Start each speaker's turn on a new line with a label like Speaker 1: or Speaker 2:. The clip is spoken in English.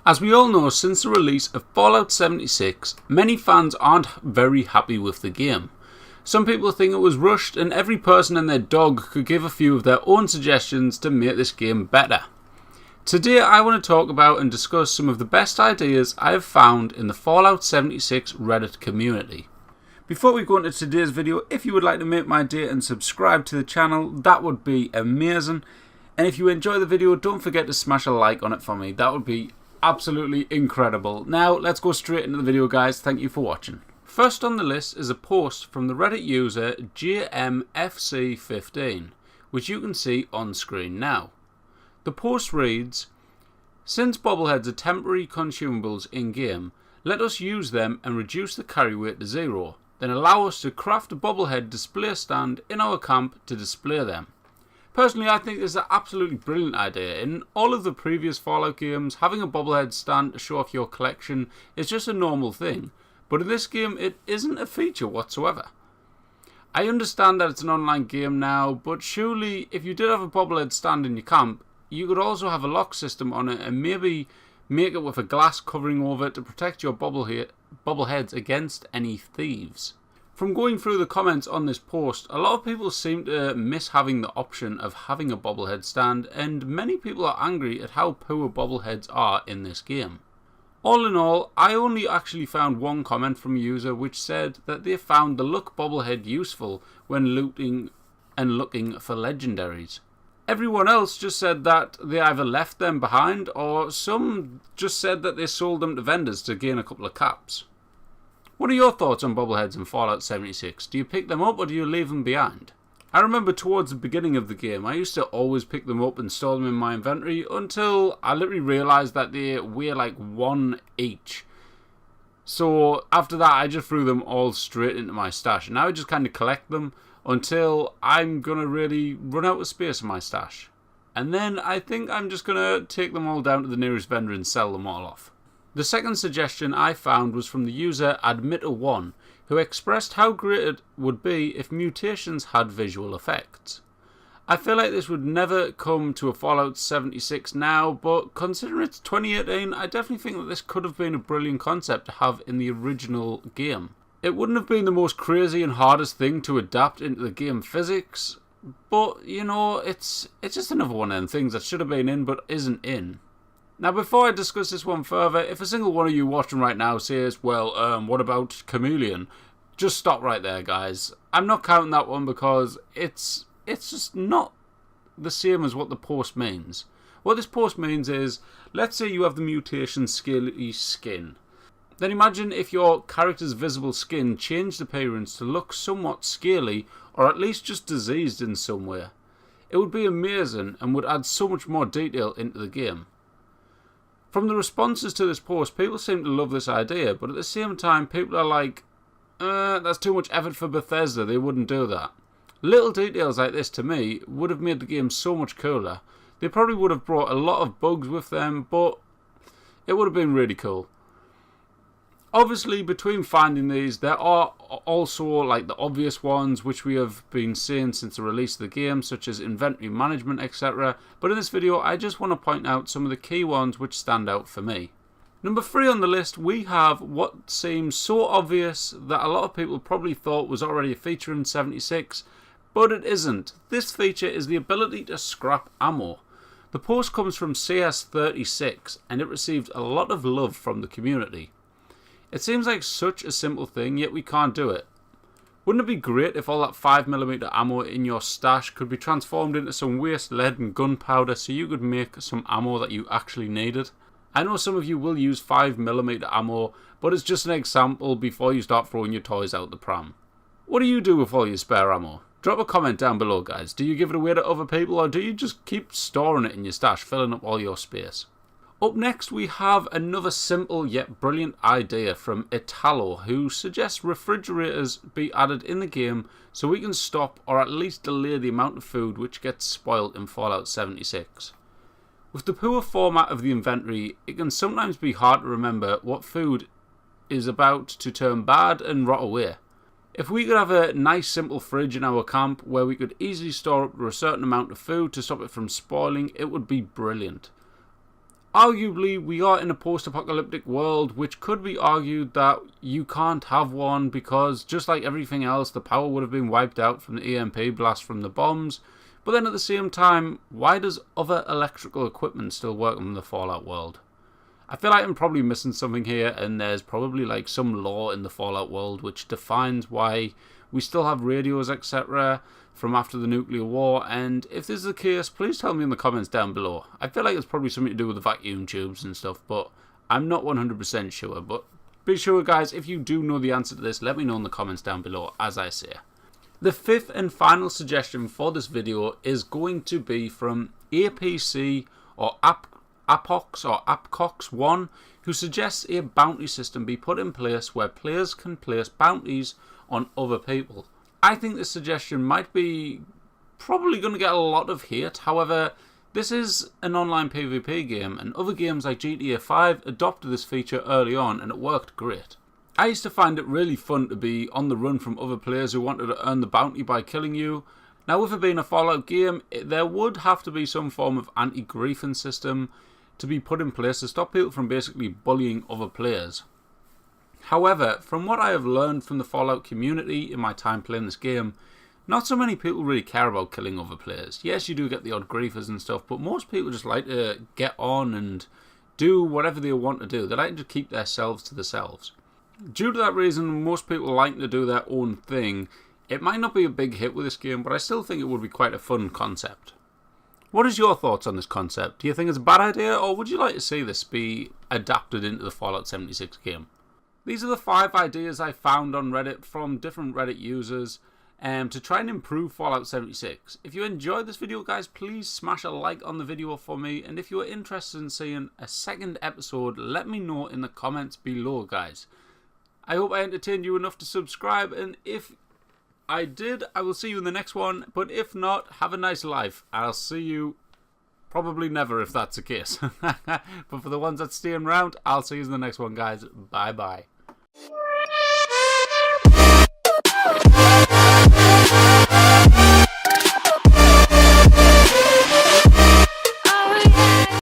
Speaker 1: As we all know, since the release of Fallout 76, many fans aren't very happy with the game. Some people think it was rushed and every person and their dog could give a few of their own suggestions to make this game better. Today I want to talk about and discuss some of the best ideas I have found in the Fallout 76 Reddit community. Before we go into today's video, if you would like to make my day and subscribe to the channel, that would be amazing. And if you enjoy the video, don't forget to smash a like on it for me. That would be absolutely incredible. Now let's go straight into the video, guys. Thank you for watching. First on the list is a post from the Reddit user JMFC15, which you can see on screen now. The post reads, "Since Bobbleheads are temporary consumables in-game, let us use them and reduce the carry weight to 0, then allow us to craft a Bobblehead display stand in our camp to display them. Personally, I think this is an absolutely brilliant idea. In all of the previous Fallout games, having a Bobblehead stand to show off your collection is just a normal thing, but in this game it isn't a feature whatsoever. I understand that it's an online game now, but surely if you did have a Bobblehead stand in your camp, you could also have a lock system on it and maybe make it with a glass covering over it to protect your Bobbleheads against any thieves." From going through the comments on this post, a lot of people seem to miss having the option of having a Bobblehead stand, and many people are angry at how poor Bobbleheads are in this game. All in all, I only actually found one comment from a user which said that they found the Luck Bobblehead useful when looting and looking for legendaries. Everyone else just said that they either left them behind, or some just said that they sold them to vendors to gain a couple of caps. What are your thoughts on Bobbleheads in Fallout 76? Do you pick them up or do you leave them behind? I remember towards the beginning of the game, I used to always pick them up and store them in my inventory until I literally realised that they weigh like 1 each. So after that, I just threw them all straight into my stash. And now I just kind of collect them until I'm going to really run out of space in my stash. And then I think I'm just going to take them all down to the nearest vendor and sell them all off. The second suggestion I found was from the user Admitter1, who expressed how great it would be if Mutations had visual effects. I feel like this would never come to a Fallout 76 now, but considering it's 2018, I definitely think that this could have been a brilliant concept to have in the original game. It wouldn't have been the most crazy and hardest thing to adapt into the game physics, but you know, it's just another one of them things that should have been in but isn't in. Now, before I discuss this one further, if a single one of you watching right now says, well, what about Chameleon? Just stop right there, guys. I'm not counting that one because it's just not the same as what the post means. What this post means is, let's say you have the Mutation scaly skin. Then imagine if your character's visible skin changed appearance to look somewhat scaly, or at least just diseased in some way. It would be amazing and would add so much more detail into the game. From the responses to this post, people seem to love this idea, but at the same time, people are like, that's too much effort for Bethesda, they wouldn't do that. Little details like this, to me, would have made the game so much cooler. They probably would have brought a lot of bugs with them, but it would have been really cool. Obviously, between finding these, there are also like the obvious ones which we have been seeing since the release of the game, such as inventory management, etc. But in this video, I just want to point out some of the key ones which stand out for me. Number 3 on the list, we have what seems so obvious that a lot of people probably thought was already a feature in 76, but it isn't. This feature is the ability to scrap ammo. The post comes from CS36 and it received a lot of love from the community. It seems like such a simple thing, yet we can't do it. Wouldn't it be great if all that 5mm ammo in your stash could be transformed into some waste lead and gunpowder so you could make some ammo that you actually needed? I know some of you will use 5mm ammo, but it's just an example before you start throwing your toys out the pram. What do you do with all your spare ammo? Drop a comment down below, guys. Do you give it away to other people, or do you just keep storing it in your stash, filling up all your space? Up next, we have another simple yet brilliant idea from EHTALO, who suggests refrigerators be added in the game so we can stop or at least delay the amount of food which gets spoiled in Fallout 76. With the poor format of the inventory, it can sometimes be hard to remember what food is about to turn bad and rot away. If we could have a nice simple fridge in our camp where we could easily store up to a certain amount of food to stop it from spoiling, it would be brilliant. Arguably, we are in a post-apocalyptic world, which could be argued that you can't have one because, just like everything else, the power would have been wiped out from the EMP blast from the bombs. But then at the same time, why does other electrical equipment still work in the Fallout world? I feel like I'm probably missing something here, and there's probably like some law in the Fallout world which defines why we still have radios, etc. from after the nuclear war, and if this is the case, please tell me in the comments down below. I feel like it's probably something to do with the vacuum tubes and stuff, but I'm not 100% sure. But be sure, guys, if you do know the answer to this, let me know in the comments down below, as I say. The fifth and final suggestion for this video is going to be from APC or Apcox1, who suggests a bounty system be put in place where players can place bounties on other people. I think this suggestion might be probably going to get a lot of hate. However, this is an online PvP game, and other games like GTA 5 adopted this feature early on, and it worked great. I used to find it really fun to be on the run from other players who wanted to earn the bounty by killing you. Now, with it being a Fallout game, there would have to be some form of anti-griefing system to be put in place to stop people from basically bullying other players. However, from what I have learned from the Fallout community in my time playing this game, not so many people really care about killing other players. Yes, you do get the odd griefers and stuff, but most people just like to get on and do whatever they want to do. They like to keep themselves to themselves. Due to that reason, most people like to do their own thing. It might not be a big hit with this game, but I still think it would be quite a fun concept. What is your thoughts on this concept? Do you think it's a bad idea, or would you like to see this be adapted into the Fallout 76 game? These are the 5 ideas I found on Reddit from different Reddit users to try and improve Fallout 76. If you enjoyed this video, guys, please smash a like on the video for me, and if you are interested in seeing a second episode, let me know in the comments below, guys. I hope I entertained you enough to subscribe, and if I did, I will see you in the next one, but if not, have a nice life. I'll see you probably never if that's the case. But for the ones that staying around, I'll see you in the next one, guys. Bye bye.